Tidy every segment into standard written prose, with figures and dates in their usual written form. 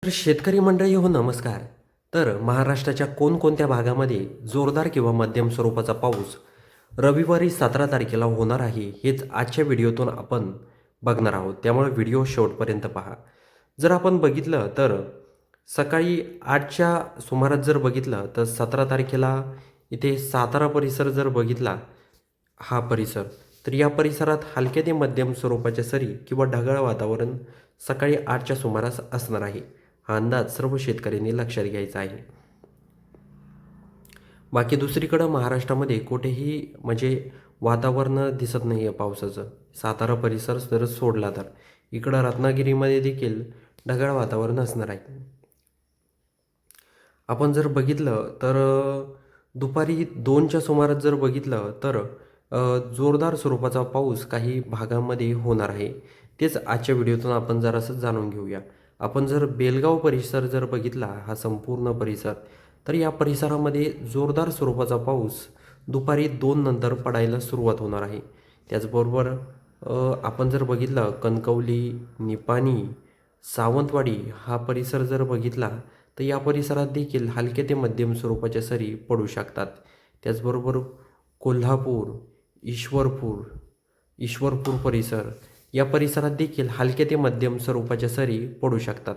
तर शेतकरी मंडळी हो नमस्कार. तर महाराष्ट्राच्या कोणकोणत्या भागामध्ये जोरदार किंवा मध्यम स्वरूपाचा पाऊस रविवारी 17 तारखेला होणार आहे हेच आजच्या व्हिडिओतून आपण बघणार आहोत. त्यामुळे व्हिडिओ शेवटपर्यंत पहा. जर आपण बघितलं तर सकाळी 8च्या सुमारास जर बघितलं तर 17 तारखेला इथे सातारा परिसर जर बघितला हा परिसर, तर या परिसरात हलक्या ते मध्यम स्वरूपाच्या सरी किंवा ढगाळ वातावरण सकाळी 8च्या सुमारास असणार आहे. हा अंदाज सर्व शेतकऱ्यांनी लक्षात घ्यायचा आहे. बाकी दुसरीकडं महाराष्ट्रामध्ये कुठेही वातावरण दिसत नाही आहे पावसाचं. सातारा परिसर जर सोडला तर इकडं रत्नागिरीमध्ये देखील ढगाळ वातावरण असणार आहे. आपण जर बघितलं तर दुपारी 2च्या सुमारास जर बघितलं तर जोरदार स्वरूपाचा पाऊस काही भागांमध्ये होणार आहे. तेच आजच्या व्हिडिओतून आपण जरासं जाणून घेऊया. आपण जर बेलगाव परिसर जर बघितला हा संपूर्ण परिसर, तर या परिसरामध्ये जोरदार स्वरूपाचा पाऊस दुपारी 2 नंतर पडायला सुरुवात होणार आहे. त्याचबरोबर आपण जर बघितलं कणकवली, निपाणी, सावंतवाडी हा परिसर जर बघितला तर या परिसरात देखील हलके ते मध्यम स्वरूपाच्या सरी पडू शकतात. त्याचबरोबर कोल्हापूर, ईश्वरपूर, ईश्वरपूर परिसर या परिसरात देखील हलके ते मध्यम स्वरूपाच्या सरी पडू शकतात.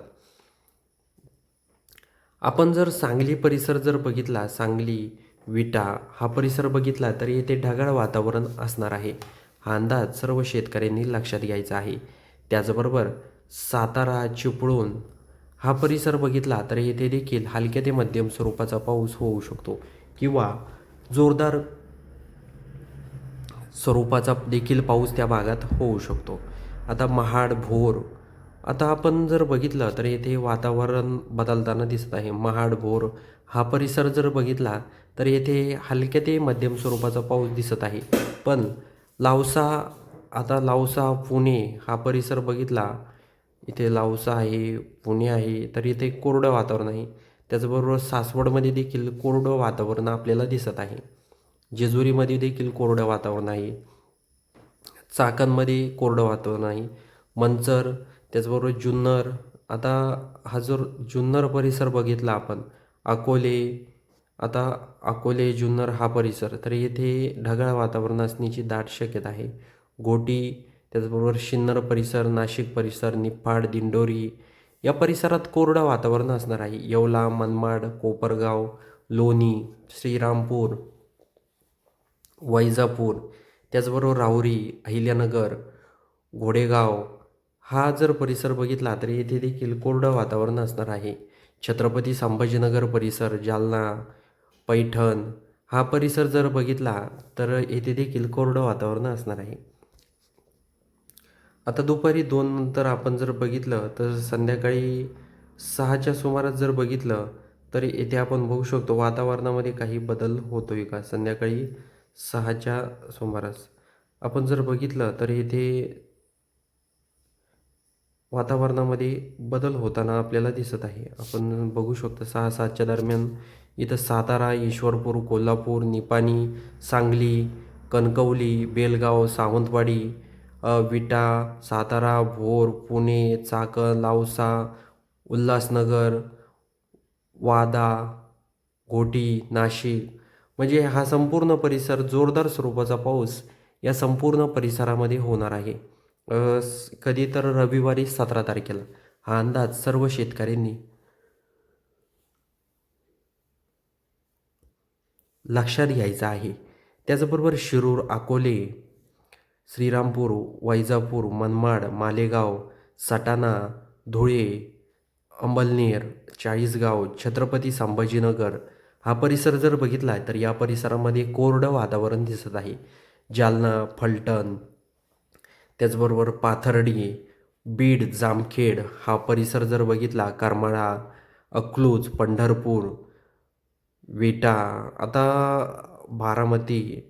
आपण जर सांगली परिसर जर बघितला, सांगली, विटा हा परिसर बघितला तर येथे ढगाळ वातावरण असणार आहे. हा अंदाज सर्व शेतकऱ्यांनी लक्षात घ्यायचा आहे. त्याचबरोबर सातारा, चिपळूण हा परिसर बघितला तर येथे देखील हलक्या ते मध्यम स्वरूपाचा पाऊस होऊ शकतो किंवा जोरदार स्वरूपाचा देखील पाऊस त्या भागात होऊ शकतो. आता महाड, भोर आता आपण जर बघितलं तर येथे वातावरण बदलताना दिसत आहे. महाड, भोर हा परिसर जर बघितला तर येथे हलक्या ते मध्यम स्वरूपाचा पाऊस दिसत आहे. पण लावसा लावसा, पुणे हा परिसर बघितला, इथे लावसा आहे, पुणे आहे, तर इथे कोरडं वातावरण आहे. त्याचबरोबर सासवडमध्ये देखील कोरडं वातावरण आपल्याला दिसत आहे. जेजुरीमध्ये देखील कोरडं वातावरण आहे. चाकणमध्ये कोरडं वातावरण आहे. मंचर त्याचबरोबर जुन्नर. आता हा जर जुन्नर परिसर बघितला आपण, अकोले आता अकोले, जुन्नर हा परिसर, तर येथे ढगाळ वातावरण असण्याची दाट शक्यता आहे. घोटी त्याचबरोबर सिन्नर परिसर, नाशिक परिसर, निफाड, दिंडोरी या परिसरात कोरडं वातावरण असणार आहे. येवला, मनमाड, कोपरगाव, लोणी, श्रीरामपूर, वैजापूर त्याचबरोबर राहुरी, अहिल्यानगर, घोडेगाव हा जर परिसर बघितला तर येथे देखील कोरडं वातावरण असणार आहे. छत्रपती संभाजीनगर परिसर, जालना, पैठण हा परिसर जर बघितला तर येथे देखील कोरडं वातावरण असणार आहे. आता दुपारी 2 नंतर आपण जर बघितलं तर संध्याकाळी 6च्या सुमारास जर बघितलं तर येथे आपण बघू शकतो वातावरणामध्ये काही बदल होतोय का. संध्याकाळी 6च्या सुमारास आपण जर बघितलं तर येथे वातावरणामध्ये बदल होताना आपल्याला दिसत आहे. आपण बघू शकतो 6-7च्या दरम्यान इथं सातारा, ईश्वरपूर, कोल्हापूर, निपाणी, सांगली, कणकवली, बेलगाव, सावंतवाडी, विटा, सातारा, भोर, पुणे, चाकण, लावसा, उल्हासनगर, वादा, घोटी, नाशिक हा संपूर्ण परिसर जोरदार स्वरूपाचा पाऊस या संपूर्ण परिसरामध्ये होणार आहे. कधी तर रविवारी 17 तारखेला. हा अंदाज सर्व शेतकऱ्यांनी लक्षात घ्यायचा आहे. त्याचबरोबर शिरूर, अकोले, श्रीरामपूर, वैजापूर, मनमाड, मालेगाव, सटाणा, धुळे, अंबलनेर, चाळीसगाव, छत्रपती संभाजीनगर हा परिसर जर बघितला तर या परिसरामध्ये कोरडं वातावरण दिसत आहे. जालना, फलटण त्याचबरोबर पाथर्डी, बीड, जामखेड हा परिसर जर बघितला, करमाळा, अकलूज, पंढरपूर, विटा, आता बारामती,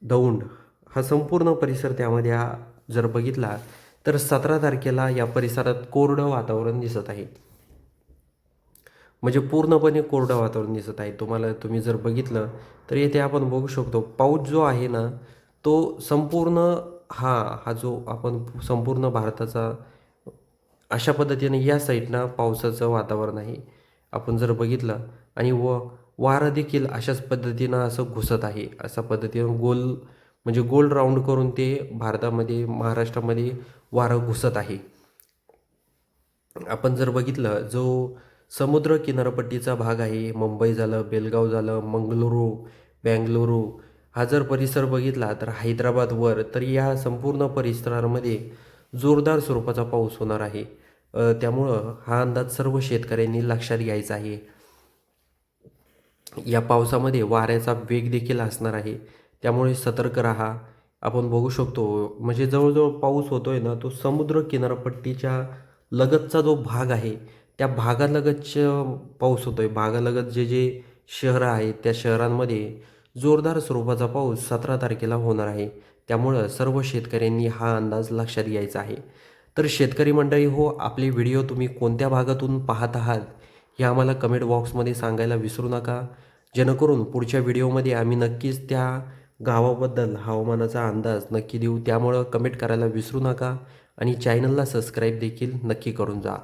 दौंड हा संपूर्ण परिसर त्यामध्ये जर बघितला तर 17 तारखेला या परिसरात कोरडं वातावरण दिसत आहे. पूर्णपणे कोरडं वातावरण दिसत आहे. तुम्ही जर बघितलं तर येथे आपण बघू शकतो पाऊस जो आहे ना, तो संपूर्ण हा जो आपण संपूर्ण भारताचा अशा पद्धतीने या साईडनं पावसाचं वातावरण आहे. आपण जर बघितलं आणि वारं देखील अशाच पद्धतीनं असं घुसत आहे. अशा पद्धतीनं गोल म्हणजे गोल राउंड करून ते भारतामध्ये, महाराष्ट्रामध्ये वारं घुसत आहे. आपण जर बघितलं जो समुद्र किनारपट्टीचा भाग आहे, मुंबई झालं, बेलगाव झालं, मंगळुरू, बेंगलुरू हा जर परिसर बघितला तर हैदराबादवर तर या संपूर्ण परिसरामध्ये जोरदार स्वरूपाचा पाऊस होणार आहे. त्यामुळं हा अंदाज सर्व शेतकऱ्यांनी लक्षात घ्यायचा आहे. या पावसामध्ये वाऱ्याचा वेग देखील असणार आहे. त्यामुळे सतर्क राहा. आपण बघू शकतो म्हणजे जवळजवळ पाऊस होतोय ना, तो समुद्र किनारपट्टीच्या लगतचा जो भाग आहे, त्या भागालगतचं पाऊस होतोय. भागालगत जे शहरं आहेत, त्या शहरांमध्ये जोरदार स्वरूपाचा पाऊस 17 तारखेला होणार आहे. त्यामुळं सर्व शेतकऱ्यांनी हा अंदाज लक्षात घ्यायचा आहे. तर शेतकरी मंडळी हो, आपले व्हिडिओ तुम्ही कोणत्या भागातून पाहत आहात, हे आम्हाला कमेंट बॉक्समध्ये सांगायला विसरू नका. जेणेकरून पुढच्या व्हिडिओमध्ये आम्ही नक्कीच त्या गावाबद्दल हवामानाचा अंदाज नक्की देऊ. त्यामुळं कमेंट करायला विसरू नका आणि चॅनलला सबस्क्राईब देखील नक्की करून जा.